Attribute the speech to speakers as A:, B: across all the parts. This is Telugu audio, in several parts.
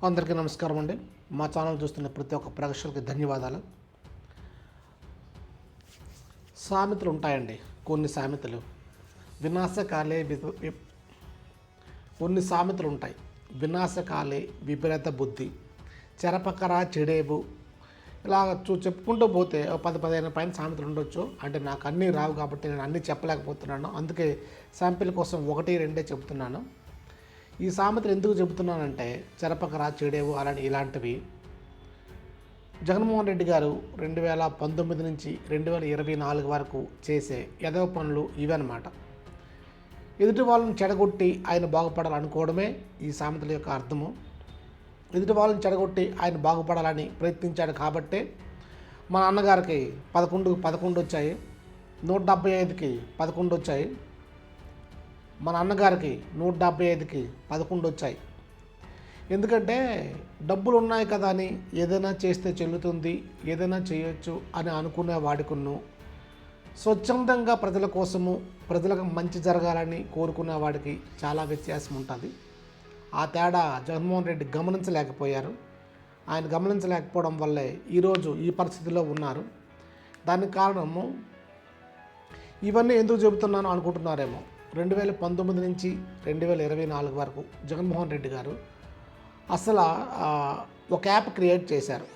A: అందరికీ నమస్కారం అండి. మా ఛానల్ చూస్తున్న ప్రతి ఒక్క ప్రేక్షకులకి ధన్యవాదాలు. సామెతలు ఉంటాయండి. కొన్ని సామెతలు వినాశకాలే కొన్ని సామెతలు ఉంటాయి. వినాశకాలే విపరీత బుద్ధి, చెరపకరా చెడేవు, ఇలా చెప్పుకుంటూ పోతే 10-15 పైన సామెతలు ఉండొచ్చు. అంటే నాకు అన్నీ రావు కాబట్టి నేను అన్నీ చెప్పలేకపోతున్నాను. అందుకే శాంపిల్ కోసం 1-2 చెబుతున్నాను. ఈ సామెతలు ఎందుకు చెబుతున్నానంటే చెరపకరా చెడేవు అలాంటి ఇలాంటివి జగన్మోహన్ రెడ్డి గారు 2019 నుంచి 2024 వరకు చేసే ఎదవ పనులు ఇవన్నమాట. ఎదుటి వాళ్ళని చెడగొట్టి ఆయన బాగుపడాలనుకోవడమే ఈ సామెతల యొక్క అర్థము. ఎదుటి వాళ్ళని చెడగొట్టి ఆయన బాగుపడాలని ప్రయత్నించాడు కాబట్టే మా నాన్నగారికి 11 వచ్చాయి, 175కి 11 వచ్చాయి. మా నాన్నగారికి 175కి 11 వచ్చాయి. ఎందుకంటే డబ్బులు ఉన్నాయి కదా అని ఏదైనా చేస్తే చెల్లుతుంది, ఏదైనా చేయొచ్చు అని అనుకునే వాడికును, స్వచ్ఛందంగా ప్రజల కోసము ప్రజలకు మంచి జరగాలని కోరుకునే వాడికి చాలా వ్యత్యాసం ఉంటుంది. ఆ తేడా జగన్మోహన్ రెడ్డి గమనించలేకపోయారు. ఆయన గమనించలేకపోవడం వల్లే ఈరోజు ఈ పరిస్థితిలో ఉన్నారు. దానికి కారణము ఇవన్నీ ఎందుకు చెబుతున్నాను అనుకుంటున్నారేమో. 2019 నుంచి 2024 వరకు జగన్మోహన్ రెడ్డి గారు అసలు ఒక యాప్ క్రియేట్ చేశారు.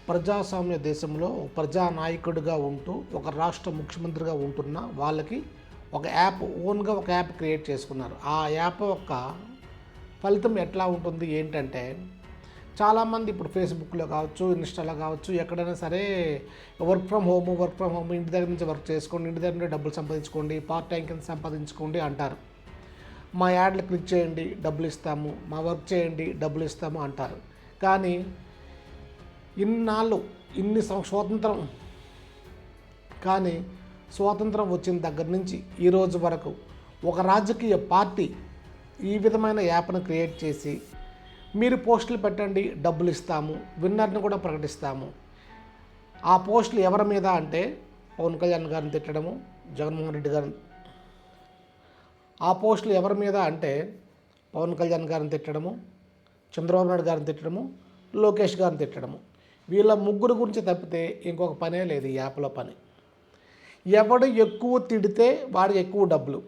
A: ప్రజాస్వామ్య దేశంలో ప్రజానాయకుడిగా ఉంటూ ఒక రాష్ట్ర ముఖ్యమంత్రిగా ఉంటున్న వాళ్ళకి ఒక యాప్ ఓన్గా ఒక యాప్ క్రియేట్ చేసుకున్నారు. ఆ యాప్ యొక్క ఫలితం ఎట్లా ఉంటుంది ఏంటంటే, చాలామంది ఇప్పుడు ఫేస్బుక్లో కావచ్చు, ఇన్స్టాలో కావచ్చు, ఎక్కడైనా సరే వర్క్ ఫ్రమ్ హోమ్ ఇంటి దగ్గర నుంచి వర్క్ చేసుకోండి, ఇంటి దగ్గర నుండి డబ్బులు సంపాదించుకోండి, పార్ట్ టైం కింద సంపాదించుకోండి అంటారు. మా యాడ్లు క్లిక్ చేయండి డబ్బులు ఇస్తాము, మా వర్క్ చేయండి డబ్బులు ఇస్తాము అంటారు. కానీ ఇన్ని స్వాతంత్రం వచ్చిన దగ్గర నుంచి ఈరోజు వరకు ఒక రాజకీయ పార్టీ ఈ విధమైన యాప్ను క్రియేట్ చేసి మీరు పోస్టులు పెట్టండి డబ్బులు ఇస్తాము, విన్నర్ని కూడా ప్రకటిస్తాము. ఆ పోస్టులు ఎవరి మీద అంటే పవన్ కళ్యాణ్ గారిని తిట్టడము, జగన్మోహన్ రెడ్డి గారిని. ఆ పోస్టులు ఎవరి మీద అంటే పవన్ కళ్యాణ్ గారిని తిట్టడము, చంద్రబాబు నాయుడు గారిని తిట్టడము, లోకేష్ గారిని తిట్టడము. వీళ్ళ ముగ్గురు గురించి తప్పితే ఇంకొక పనే లేదు ఈ యాప్లో పని. ఎవడు ఎక్కువ తిడితే వాడికి ఎక్కువ డబ్బులు,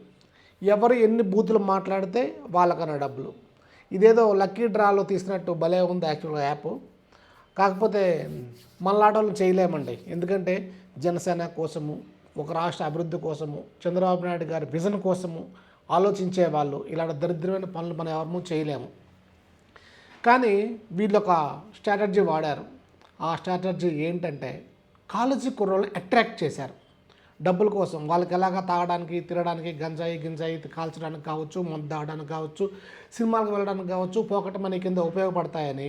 A: ఎవరు ఎన్ని బూతులు మాట్లాడితే వాళ్ళకన్నా డబ్బులు. ఇదేదో లక్కీ డ్రాలో తీసినట్టు భలే ఉంది యాక్చువల్గా యాప్. కాకపోతే మనలాటోళ్ళు చేయలేమండి. ఎందుకంటే జనసేన కోసము, ఒక రాష్ట్ర అభివృద్ధి కోసము, చంద్రబాబు నాయుడు గారి విజన్ కోసము ఆలోచించే వాళ్ళు ఇలాంటి దరిద్రమైన పనులు మనం ఎవరూ చేయలేము. కానీ వీళ్ళు ఒక స్ట్రాటజీ వాడారు. ఆ స్ట్రాటజీ ఏంటంటే కాలేజీ కుర్రోళ్ళు అట్రాక్ట్ చేశారు డబ్బుల కోసం. వాళ్ళకి ఎలాగా తాగడానికి, తినడానికి, గింజాయి కాల్చడానికి కావచ్చు, మందు తాగడానికి కావచ్చు, సినిమాలకు వెళ్ళడానికి కావచ్చు, పాకెట్ మనీ కింద ఉపయోగపడతాయని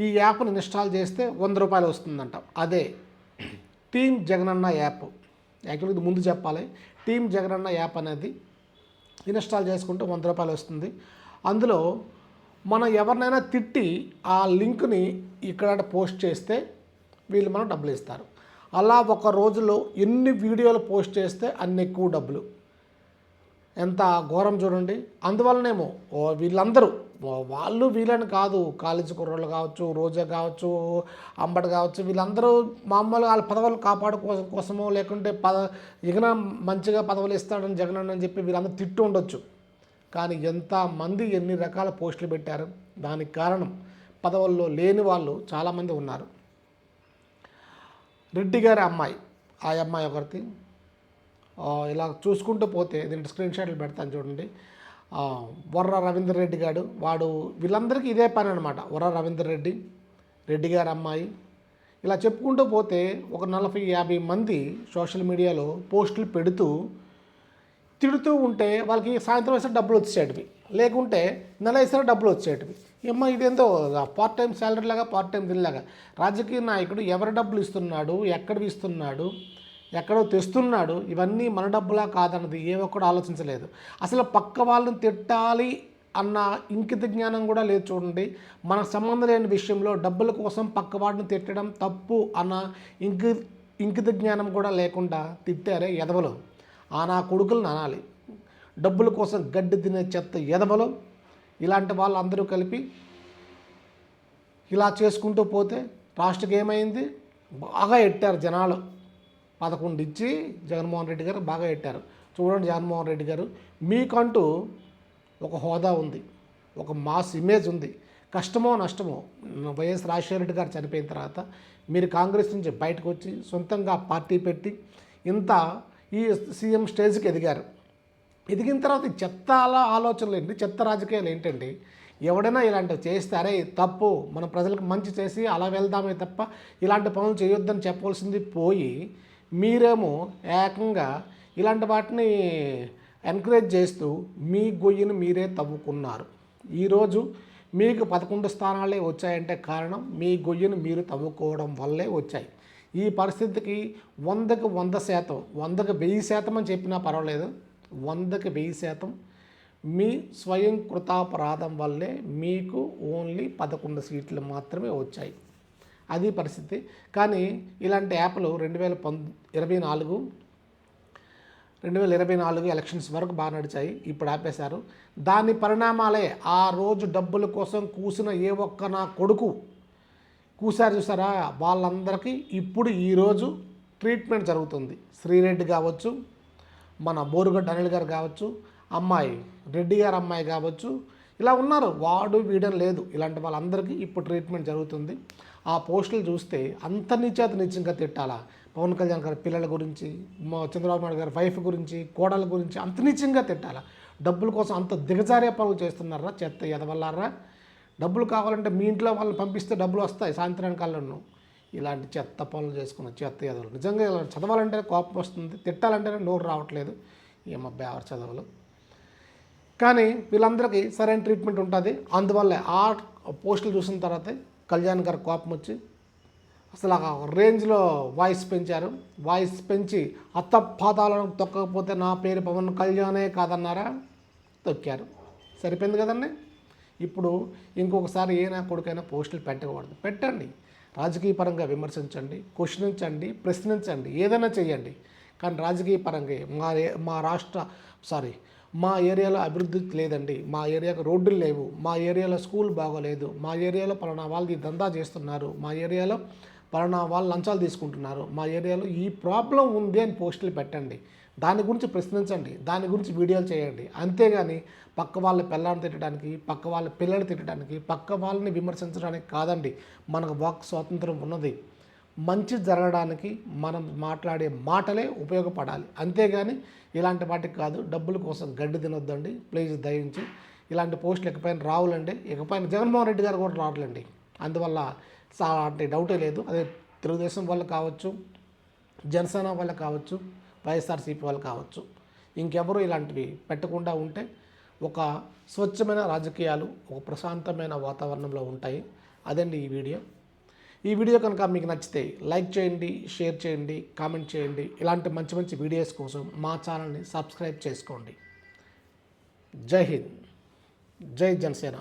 A: ఈ యాప్ని ఇన్స్టాల్ చేస్తే 100 రూపాయలు వస్తుందంట. అదే టీమ్ జగనన్న యాప్. యాక్చువల్గా ఇది ముందు చెప్పాలి. టీమ్ జగనన్న యాప్ అనేది ఇన్స్టాల్ చేసుకుంటే 100 రూపాయలు వస్తుంది. అందులో మనం ఎవరినైనా తిట్టి ఆ లింక్ని ఇక్కడ పోస్ట్ చేస్తే వీళ్ళు మనకు డబ్బులు ఇస్తారు. అలా ఒక రోజులో ఎన్ని వీడియోలు పోస్ట్ చేస్తే అన్ని ఎక్కువ డబ్బులు. ఎంత ఘోరం చూడండి. అందువల్లనేమో వీళ్ళందరూ వాళ్ళు వీళ్ళని కాదు, కాలేజీ కుర్రోళ్ళు కావచ్చు, రోజా కావచ్చు, అంబటి కావచ్చు, వీళ్ళందరూ మామూలుగా వాళ్ళ పదవులు కోసమో లేకుంటే జగన్ మంచిగా పదవులు ఇస్తాడని జగన్ అని చెప్పి వీళ్ళందరూ తిట్టు ఉండొచ్చు. కానీ ఎంతమంది ఎన్ని రకాల పోస్టులు పెట్టారు. దానికి కారణం పదవుల్లో లేని వాళ్ళు చాలామంది ఉన్నారు. రెడ్డి గారి అమ్మాయి, ఆ అమ్మాయి ఒకరిది. ఇలా చూసుకుంటూ పోతే దీంట్లో స్క్రీన్ షాట్లు పెడతాను చూడండి. వర్ర రవీందర్ రెడ్డి గారు, వాడు వీళ్ళందరికీ ఇదే పని అనమాట. వర్ర రవీందర్ రెడ్డి, రెడ్డి గారి అమ్మాయి, ఇలా చెప్పుకుంటూ పోతే ఒక 40-50 మంది సోషల్ మీడియాలో పోస్టులు పెడుతూ తిడుతూ ఉంటే వాళ్ళకి సాయంత్రం వేసే డబ్బులు వచ్చేటివి, లేకుంటే నెల వేసే డబ్బులు వచ్చేటివి. ఇదేందో పార్ట్ టైం శాలరీ లాగా, పార్ట్ టైం దీనిలాగా. రాజకీయ నాయకుడు ఎవరి డబ్బులు ఇస్తున్నాడు, ఎక్కడివి ఇస్తున్నాడు, ఎక్కడో తెస్తున్నాడు, ఇవన్నీ మన డబ్బులా కాదన్నది ఏ ఒక్కడు ఆలోచించలేదు. అసలు పక్క వాళ్ళని తిట్టాలి అన్న ఇంకిత జ్ఞానం కూడా లేదు చూడండి. మనకు సంబంధం లేని విషయంలో డబ్బుల కోసం పక్కవాడిని తిట్టడం తప్పు అన్న ఇంకిత జ్ఞానం కూడా లేకుండా తిట్టారే ఎదవలు. నా కొడుకులను అనాలి. డబ్బుల కోసం గడ్డి తినే చెత్త ఎదవలు ఇలాంటి వాళ్ళందరూ కలిపి ఇలా చేసుకుంటూ పోతే రాష్ట్రకి ఏమైంది, బాగా ఎట్టారు జనాలు. 11 ఇచ్చి జగన్మోహన్ రెడ్డి గారు బాగా ఎట్టారు. చూడండి జగన్మోహన్ రెడ్డి గారు, మీకంటూ ఒక హోదా ఉంది, ఒక మాస్ ఇమేజ్ ఉంది. కష్టమో నష్టమో వైఎస్ రాజశేఖర రెడ్డి గారు చనిపోయిన తర్వాత మీరు కాంగ్రెస్ నుంచి బయటకు వచ్చి సొంతంగా పార్టీ పెట్టి ఇంత ఈ సీఎం స్టేజ్కి ఎదిగారు. ఎదిగిన తర్వాత ఈ చెత్త ఆలోచనలు ఏంటి, చెత్త రాజకీయాలు ఏంటండి? ఎవడైనా ఇలాంటివి చేస్తారే తప్పు, మనం ప్రజలకు మంచి చేసి అలా వెళ్దామే తప్ప ఇలాంటి పనులు చేయొద్దని చెప్పవలసింది పోయి మీరేమో ఏకంగా ఇలాంటి వాటిని ఎంకరేజ్ చేస్తూ మీ గొయ్యిని మీరే తవ్వుకున్నారు. ఈరోజు మీకు 11 స్థానాలే వచ్చాయంటే కారణం మీ గొయ్యిని మీరు తవ్వుకోవడం వల్లే వచ్చాయి. ఈ పరిస్థితికి 100కి 100%, 100కి 1000% అని చెప్పినా పర్వాలేదు, 100కి 1000% మీ స్వయం కృతాపరాధం వల్లే మీకు ఓన్లీ 11 సీట్లు మాత్రమే వచ్చాయి. అది పరిస్థితి. కానీ ఇలాంటి యాప్లు 2024 ఎలక్షన్స్ వరకు బాగా నడిచాయి, ఇప్పుడు ఆపేశారు. దాని పరిణామాలే ఆ రోజు డబ్బుల కోసం కూసిన ఏ ఒక్క నా కొడుకు కూసారు చూసారా, వాళ్ళందరికీ ఇప్పుడు ఈరోజు ట్రీట్మెంట్ జరుగుతుంది. శ్రీరెడ్డి కావచ్చు, మన బోరుగడ్డ అనిల్ గారు కావచ్చు, అమ్మాయి రెడ్డి గారు అమ్మాయి కావచ్చు, ఇలా ఉన్నారు. వాడు వీడని లేదు, ఇలాంటి వాళ్ళందరికీ ఇప్పుడు ట్రీట్మెంట్ జరుగుతుంది. ఆ పోస్టులు చూస్తే అంత నిత్యంగా తిట్టాలా, పవన్ కళ్యాణ్ గారి పిల్లల గురించి, చంద్రబాబు నాయుడు గారి వైఫ్ గురించి, కోడల గురించి అంత నిత్యంగా తిట్టాలా? డబ్బుల కోసం అంత దిగజారే పనులు చేస్తున్నారా చెత్త ఎదవల్లారా? డబ్బులు కావాలంటే మీ ఇంట్లో వాళ్ళని పంపిస్తే డబ్బులు వస్తాయి సాయంత్రానికి కళ్ళను. ఇలాంటి చెత్త పనులు చేసుకున్న చెత్త ఎదవలు. నిజంగా ఇలా చదవాలంటే కోపం వస్తుంది, తిట్టాలంటేనే నోరు రావట్లేదు. ఏమబ్బా ఎవరు చదవలు. కానీ వీళ్ళందరికీ సరైన ట్రీట్మెంట్ ఉంటుంది. అందువల్ల ఆ పోస్టులు చూసిన తర్వాత కళ్యాణ్ గారు కోపం వచ్చి అసలు ఆ రేంజ్లో వాయిస్ పెంచారు. వాయిస్ పెంచి అత్తపాదాలను తొక్కకపోతే నా పేరు పవన్ కళ్యాణే కాదన్నారా, తొక్కారు. సరిపోయింది కదండి. ఇప్పుడు ఇంకొకసారి ఏ నా కొడుకైనా పోస్టులు పెట్టకూడదు. పెట్టండి, రాజకీయ పరంగా విమర్శించండి, క్వశ్చనించండి, ప్రశ్నించండి, ఏదైనా చేయండి. కానీ రాజకీయ పరంగా మా ఏరియాలో అభివృద్ధి లేదండి, మా ఏరియాకు రోడ్డులు లేవు, మా ఏరియాలో స్కూల్ బాగోలేదు, మా ఏరియాలో పలానా వాళ్ళు ఈ దందా చేస్తున్నారు, మా ఏరియాలో పలానా వాళ్ళు లంచాలు తీసుకుంటున్నారు, మా ఏరియాలో ఈ ప్రాబ్లం ఉంది అని పోస్టులు పెట్టండి. దాని గురించి ప్రశ్నించండి, దాని గురించి వీడియోలు చేయండి. అంతేగాని పక్క వాళ్ళ పిల్లల్ని తిట్టడానికి, పక్క వాళ్ళ పిల్లలు తిట్టడానికి, పక్క వాళ్ళని విమర్శించడానికి కాదండి. మనకు వాక్ స్వాతంత్రం ఉన్నది. మంచి జరగడానికి మనం మాట్లాడే మాటలే ఉపయోగపడాలి. అంతేగాని ఇలాంటి వాటికి కాదు. డబ్బుల కోసం గడ్డి తినొద్దండి ప్లీజ్, దయించి. ఇలాంటి పోస్టులు ఇకపైన రావులండి. ఇకపైన జగన్మోహన్ రెడ్డి గారు కూడా రావట్లేండి. అందువల్ల అంటే డౌటే లేదు. అదే తెలుగుదేశం వాళ్ళు కావచ్చు, జనసేన వాళ్ళు కావచ్చు, వైఎస్ఆర్సీపీ వాళ్ళు కావచ్చు, ఇంకెవరు ఇలాంటివి పెట్టకుండా ఉంటే ఒక స్వచ్ఛమైన రాజకీయాలు, ఒక ప్రశాంతమైన వాతావరణంలో ఉంటాయి. అదండి ఈ వీడియో కనుక మీకు నచ్చితే లైక్ చేయండి, షేర్ చేయండి, కామెంట్ చేయండి. ఇలాంటి మంచి మంచి వీడియోస్ కోసం మా ఛానల్ని సబ్స్క్రైబ్ చేసుకోండి. జై హింద్, జై జనసేన.